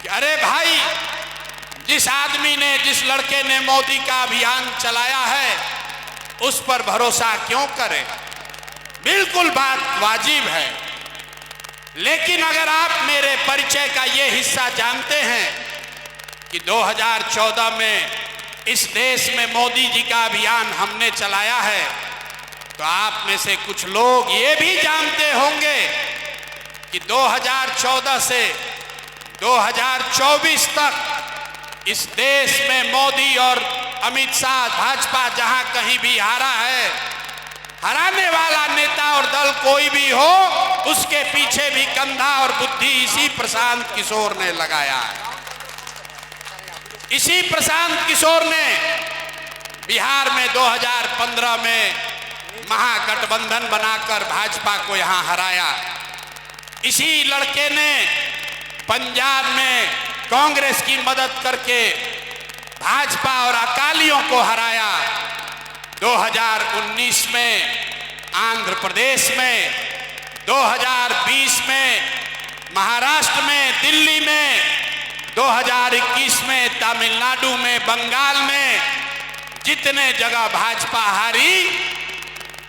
कि अरे भाई, जिस आदमी ने, जिस लड़के ने मोदी का अभियान चलाया है उस पर भरोसा क्यों करें। बिल्कुल बात वाजिब है, लेकिन अगर आप मेरे परिचय का ये हिस्सा जानते हैं कि 2014 में इस देश में मोदी जी का अभियान हमने चलाया है, तो आप में से कुछ लोग ये भी जानते होंगे कि 2014 से 2024 तक इस देश में मोदी और अमित शाह, भाजपा जहां कहीं भी हारा है, हराने वाला नेता और दल कोई भी हो, उसके पीछे भी कंधा और बुद्धि इसी प्रशांत किशोर ने लगाया है। इसी प्रशांत किशोर ने बिहार में 2015 में महागठबंधन बनाकर भाजपा को यहां हराया। इसी लड़के ने पंजाब में कांग्रेस की मदद करके भाजपा और अकालियों को हराया। 2019 में आंध्र प्रदेश में, 2020 में महाराष्ट्र में, दिल्ली में, 2021 में तमिलनाडु में, बंगाल में, जितने जगह भाजपा हारी,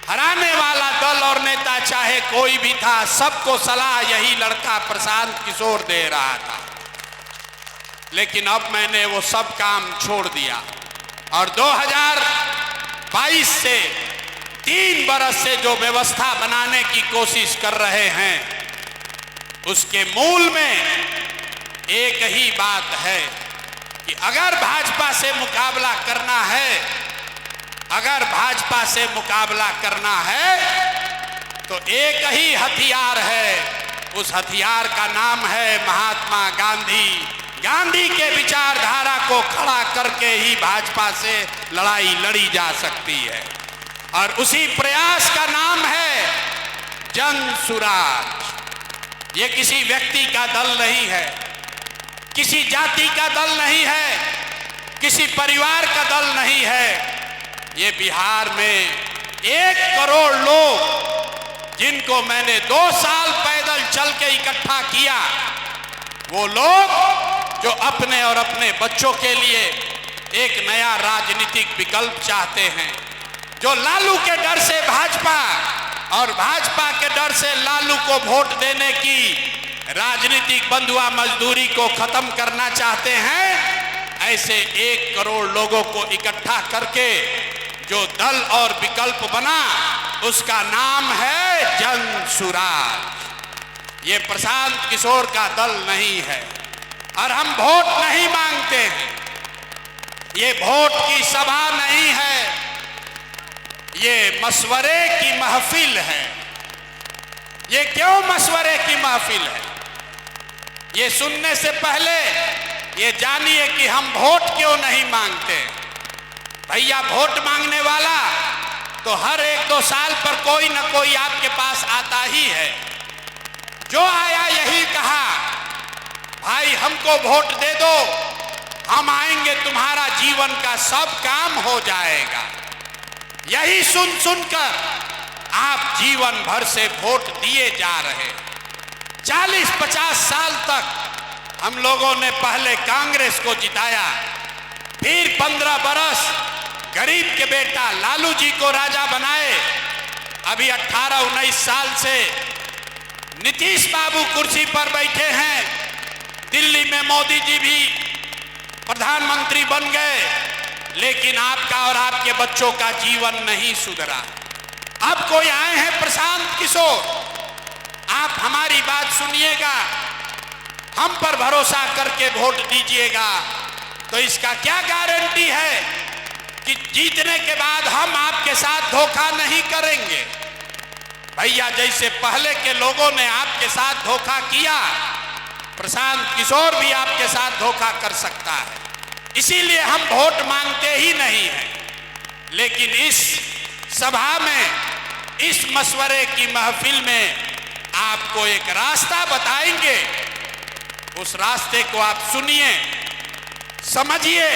हराने वाला दल और नेता चाहे कोई भी था, सबको सलाह यही लड़का प्रशांत किशोर दे रहा था। लेकिन अब मैंने वो सब काम छोड़ दिया और 2022 से 3 बरस से जो व्यवस्था बनाने की कोशिश कर रहे हैं, उसके मूल में एक ही बात है कि अगर भाजपा से मुकाबला करना है, अगर भाजपा से मुकाबला करना है तो एक ही हथियार है। उस हथियार का नाम है महात्मा गांधी। गांधी के विचारधारा को खड़ा करके ही भाजपा से लड़ाई लड़ी जा सकती है और उसी प्रयास का नाम है जन सुराज। ये किसी व्यक्ति का दल नहीं है, किसी जाति का दल नहीं है, किसी परिवार का दल नहीं है। ये बिहार में 1 करोड़ लोग, जिनको मैंने 2 साल पैदल चल के इकट्ठा किया, वो लोग जो अपने और अपने बच्चों के लिए एक नया राजनीतिक विकल्प चाहते हैं, जो लालू के डर से भाजपा और भाजपा के डर से लालू को वोट देने की राजनीतिक बंधुआ मजदूरी को खत्म करना चाहते हैं, ऐसे 1 करोड़ लोगों को इकट्ठा करके जो दल और विकल्प बना, उसका नाम है जन सुराज। ये प्रशांत किशोर का दल नहीं है और हम वोट नहीं मांगते हैं। ये वोट की सभा नहीं है, ये मशवरे की महफिल है। ये क्यों मशवरे की महफिल है? ये सुनने से पहले ये जानिए कि हम वोट क्यों नहीं मांगते। भैया, वोट मांगने वाला तो हर 1-2 साल पर कोई ना कोई आपके पास आता ही है। जो आया यही कहा, भाई हमको वोट दे दो, हम आएंगे, तुम्हारा जीवन का सब काम हो जाएगा। यही सुन सुनकर आप जीवन भर से वोट दिए जा रहे। 40-50 साल तक हम लोगों ने पहले कांग्रेस को जिताया, फिर 15 बरस गरीब के बेटा लालू जी को राजा बनाए। अभी 18-19 साल से नीतीश बाबू कुर्सी पर बैठे हैं। दिल्ली में मोदी जी भी प्रधानमंत्री बन गए, लेकिन आपका और आपके बच्चों का जीवन नहीं सुधरा। अब कोई आए हैं प्रशांत किशोर, आप हमारी बात सुनिएगा, हम पर भरोसा करके वोट दीजिएगा, तो इसका क्या गारंटी है कि जीतने के बाद हम आपके साथ धोखा नहीं करेंगे। भैया, जैसे पहले के लोगों ने आपके साथ धोखा किया, प्रशांत किशोर भी आपके साथ धोखा कर सकता है। इसीलिए हम वोट मांगते ही नहीं हैं। लेकिन इस सभा में, इस मशवरे की महफिल में आपको एक रास्ता बताएंगे। उस रास्ते को आप सुनिए, समझिए,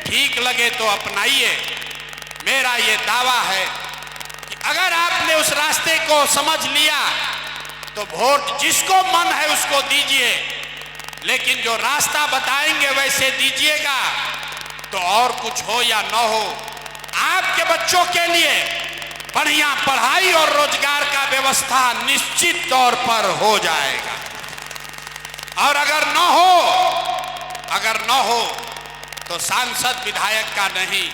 ठीक लगे तो अपनाइए। मेरा ये दावा है कि अगर आपने उस रास्ते को समझ लिया तो वोट जिसको मन है उसको दीजिए। लेकिन जो रास्ता बताएंगे वैसे दीजिएगा, तो और कुछ हो या न हो, आपके बच्चों के लिए बढ़िया पढ़ाई और रोजगार का व्यवस्था निश्चित तौर पर हो जाएगा। और अगर न हो तो सांसद विधायक का नहीं,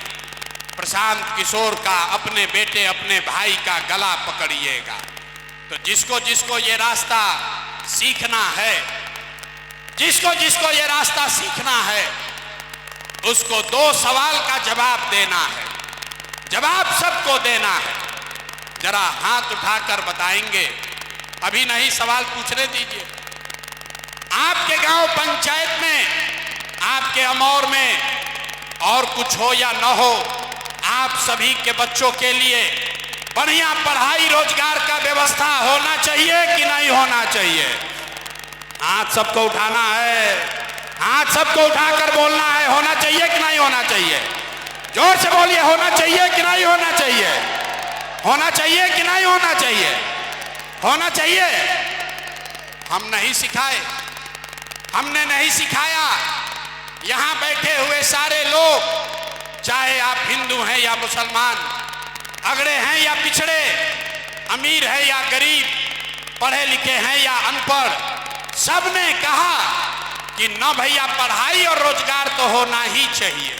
प्रशांत किशोर का, अपने बेटे अपने भाई का गला पकड़िएगा। तो जिसको जिसको ये रास्ता सीखना है, जिसको ये रास्ता सीखना है, उसको 2 सवाल का जवाब देना है। जवाब सबको देना है। जरा हाथ उठाकर बताएंगे, अभी नहीं सवाल पूछने दीजिए। आपके गांव पंचायत में, आपके अमौर में और कुछ हो या न हो, आप सभी के बच्चों के लिए बढ़िया पढ़ाई रोजगार का व्यवस्था होना चाहिए कि नहीं होना चाहिए? हाथ सबको उठाना है, हाथ सबको उठाकर बोलना है, होना चाहिए कि नहीं होना चाहिए? जोर से बोलिए, होना चाहिए कि नहीं होना चाहिए? होना चाहिए कि नहीं होना चाहिए? होना चाहिए। हम नहीं सिखाए, हमने नहीं सिखाया। यहां बैठे हुए सारे लोग, चाहे आप हिंदू हैं या मुसलमान, अगड़े हैं या पिछड़े, अमीर है या गरीब, पढ़े लिखे हैं या अनपढ़, सबने कहा कि न भैया, पढ़ाई और रोजगार तो होना ही चाहिए।